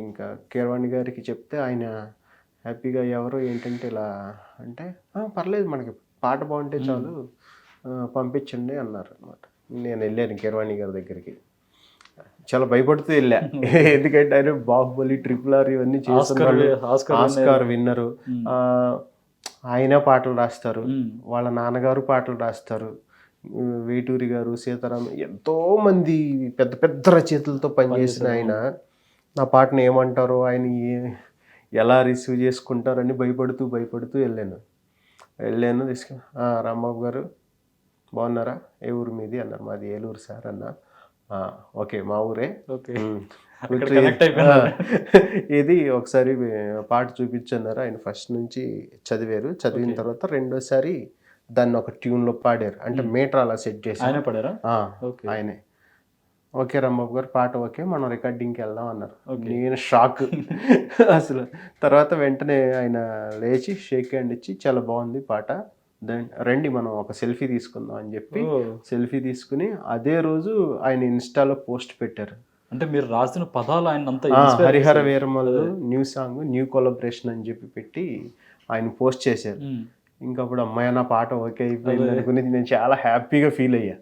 ఇంకా కీరవాణి గారికి చెప్తే ఆయన హ్యాపీగా ఎవరు ఏంటంటే ఇలా అంటే పర్లేదు మనకి పాట బాగుంటే చాలు పంపించండి అన్నారు అనమాట. నేను వెళ్ళాను కీరవాణి గారి దగ్గరికి, చాలా భయపడుతూ వెళ్ళా. ఎందుకంటే ఆయన బాహుబలి, RRR ఇవన్నీ చేస్తున్నారు, ఆస్కార్ విన్నరు. ఆయన పాటలు రాస్తారు, వాళ్ళ నాన్నగారు పాటలు రాస్తారు, వేటూరి గారు, సీతారాం, ఎంతో మంది పెద్ద పెద్ద రచయితలతో పనిచేసిన ఆయన నా పాటను ఏమంటారో, ఆయన ఎలా రిసీవ్ చేసుకుంటారని భయపడుతూ వెళ్ళాను. రాంబాబు గారు బాగున్నారా, ఏ ఊరు మీది అన్నారు. మాది ఏలూరు సార్ అన్న. ఓకే మా ఊరే, ఇది ఒకసారి పాట చూపించన్నారు. ఆయన ఫస్ట్ నుంచి చదివారు, చదివిన తర్వాత రెండోసారి దాన్ని ఒక ట్యూన్లో పాడారు. అంటే మీటర్ అలా సెట్ చేసి ఆయనే. ఓకే రాంబాబు గారు పాట ఓకే, మనం రికార్డింగ్కి వెళ్దాం అన్నారు. నేను షాక్ అసలు. తర్వాత వెంటనే ఆయన లేచి షేక్ హ్యాండ్ ఇచ్చి చాలా బాగుంది పాట, రండి మనం ఒక సెల్ఫీ తీసుకుందాం అని చెప్పి సెల్ఫీ తీసుకుని అదే రోజు ఆయన ఇన్స్టాలో పోస్ట్ పెట్టారు. అంటే మీరు రాసిన పదాలు ఆయన Harihara Veeramallu new song, new collaboration అని చెప్పి పెట్టి ఆయన పోస్ట్ చేశారు. ఇంకప్పుడు అమ్మాయి నా పాట ఓకే అయిపోయింది అనుకుని నేను చాలా హ్యాపీగా ఫీల్ అయ్యా.